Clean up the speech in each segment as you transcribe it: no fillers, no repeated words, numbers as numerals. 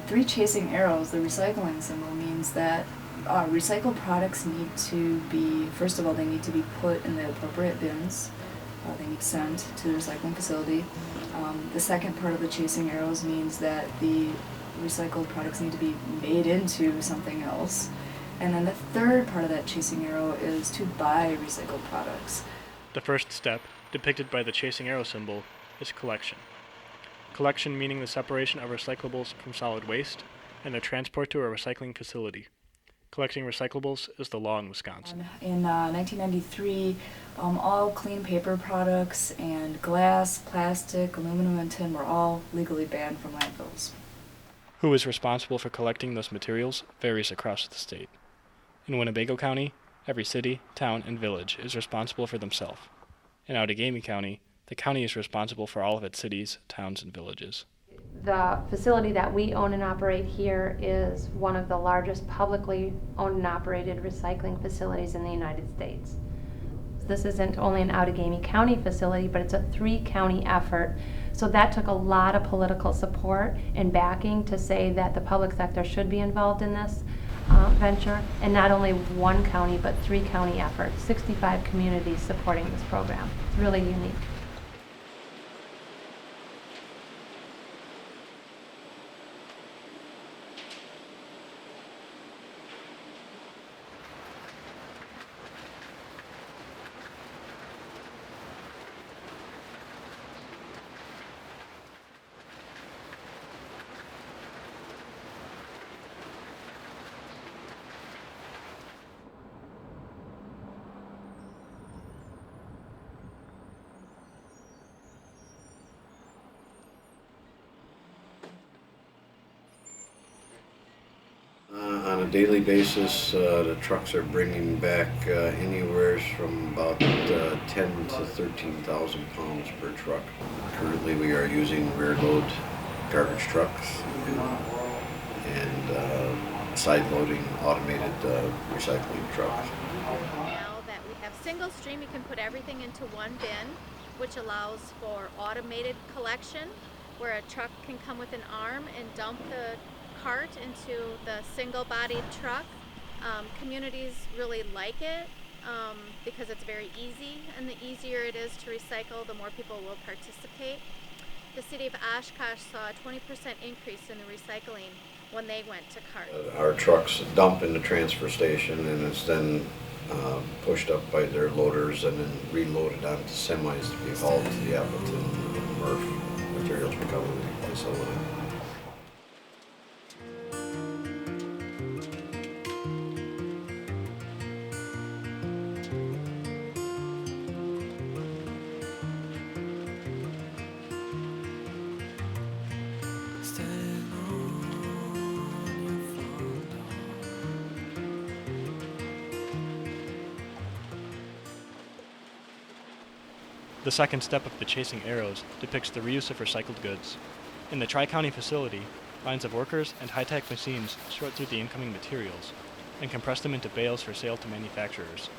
three chasing arrows, the recycling symbol, means that recycled products need to be, first of all, they need to be put in the appropriate bins. They need sent to the recycling facility. The second part of the chasing arrows means that the recycled products need to be made into something else. And then the third part of that chasing arrow is to buy recycled products. The first step, depicted by the chasing arrow symbol, is collection. Collection meaning the separation of recyclables from solid waste and their transport to a recycling facility. Collecting recyclables is the law in Wisconsin. In 1993, all clean paper products and glass, plastic, aluminum, and tin were all legally banned from landfills. Who is responsible for collecting those materials varies across the state. In Winnebago County, every city, town, and village is responsible for themselves. In Outagamie County, the county is responsible for all of its cities, towns, and villages. The facility that we own and operate here is one of the largest publicly owned and operated recycling facilities in the United States. This isn't only an Outagamie County facility, but it's a 3-county effort. So that took a lot of political support and backing to say that the public sector should be involved in this venture, and not only 1 county, but 3-county effort, 65 communities supporting this program. It's really unique. On a daily basis, the trucks are bringing back anywhere from about 10 to 13,000 pounds per truck. Currently we are using rear load garbage trucks and side loading automated recycling trucks. Now that we have single stream, you can put everything into one bin, which allows for automated collection, where a truck can come with an arm and dump the cart into the single-bodied truck. Communities really like it because it's very easy, and the easier it is to recycle, the more people will participate. The city of Oshkosh saw a 20% increase in the recycling when they went to cart. Our trucks dump in the transfer station, and it's then pushed up by their loaders and then reloaded onto semis to be hauled to the Appleton MRF materials recovery facility. The second step of the chasing arrows depicts the reuse of recycled goods. In the Tri-County facility, lines of workers and high-tech machines sort through the incoming materials and compress them into bales for sale to manufacturers.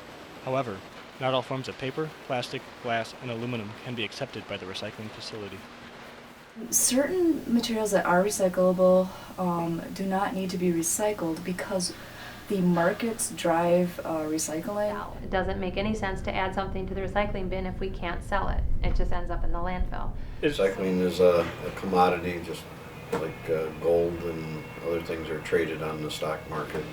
However, not all forms of paper, plastic, glass, and aluminum can be accepted by the recycling facility. Certain materials that are recyclable do not need to be recycled because the markets drive recycling. It doesn't make any sense to add something to the recycling bin if we can't sell it. It just ends up in the landfill. Recycling is a commodity, just like gold and other things are traded on the stock market.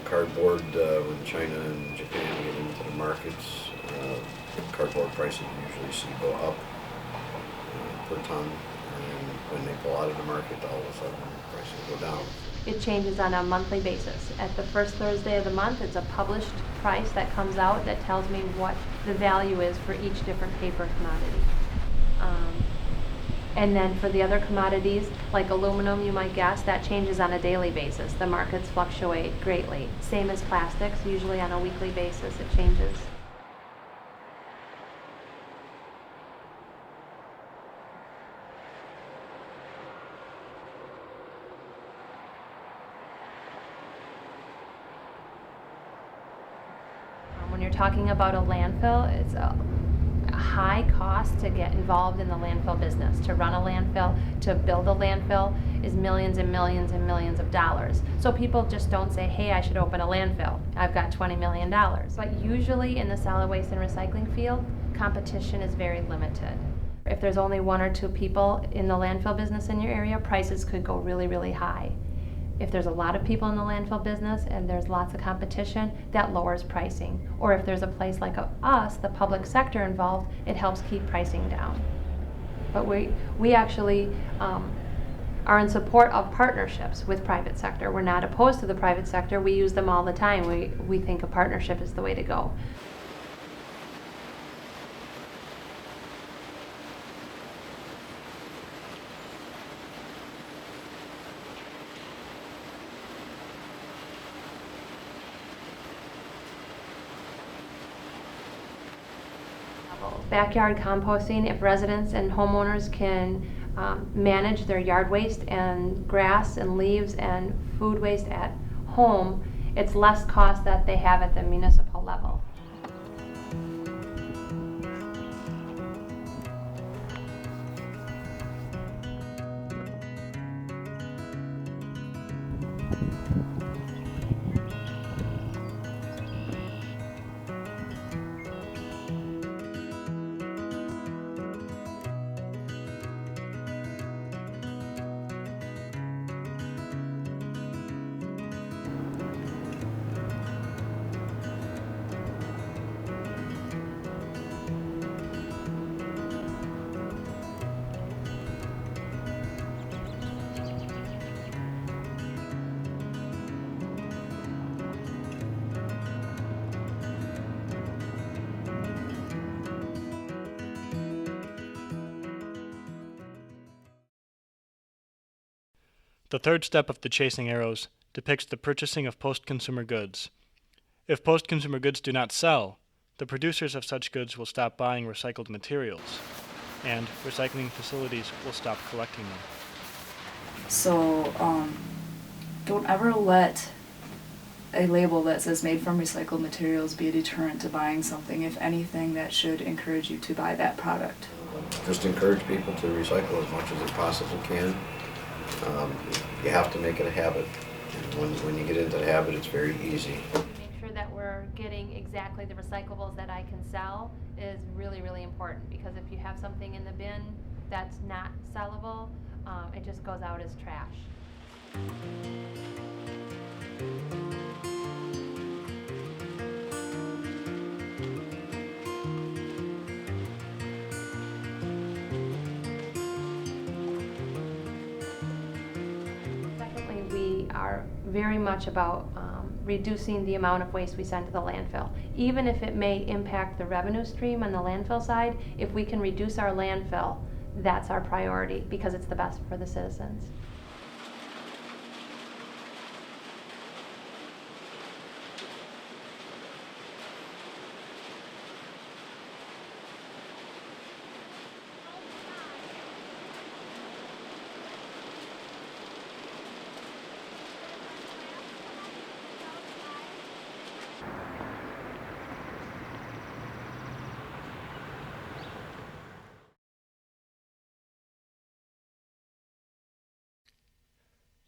Cardboard, when China and Japan get into the markets, cardboard prices you usually see go up per ton, and when they pull out of the market, all of a sudden prices go down. It changes on a monthly basis. At the first Thursday of the month, it's a published price that comes out that tells me what the value is for each different paper commodity. And then for the other commodities, like aluminum, you might guess, that changes on a daily basis. The markets fluctuate greatly. Same as plastics, usually on a weekly basis it changes. When you're talking about a landfill, it's high cost to get involved in the landfill business. To run a landfill, to build a landfill is millions and millions and millions of dollars. So people just don't say, hey, I should open a landfill. I've got $20 million. But usually in the solid waste and recycling field, competition is very limited. If there's only one or two people in the landfill business in your area, prices could go really, really high. If there's a lot of people in the landfill business and there's lots of competition, that lowers pricing. Or if there's a place like us, the public sector involved, it helps keep pricing down. But we actually are in support of partnerships with private sector. We're not opposed to the private sector. We use them all the time. We think a partnership is the way to go. Backyard composting, if residents and homeowners can manage their yard waste and grass and leaves and food waste at home, it's less cost that they have at the municipal level. The third step of the chasing arrows depicts the purchasing of post-consumer goods. If post-consumer goods do not sell, the producers of such goods will stop buying recycled materials, and recycling facilities will stop collecting them. So, don't ever let a label that says made from recycled materials be a deterrent to buying something. If anything, that should encourage you to buy that product. Just encourage people to recycle as much as they possibly can. You have to make it a habit. And when you get into the habit, it's very easy. Make sure that we're getting exactly the recyclables that I can sell is really, really important, because if you have something in the bin that's not sellable, it just goes out as trash. We are very much about reducing the amount of waste we send to the landfill. Even if it may impact the revenue stream on the landfill side, if we can reduce our landfill, that's our priority, because it's the best for the citizens.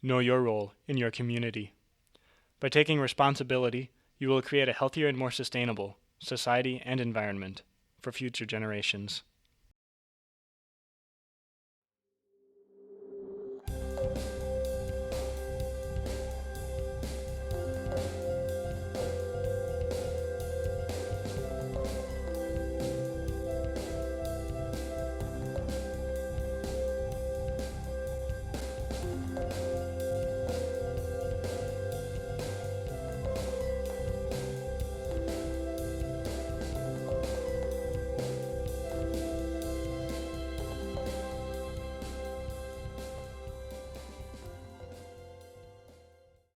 Know your role in your community. By taking responsibility, you will create a healthier and more sustainable society and environment for future generations.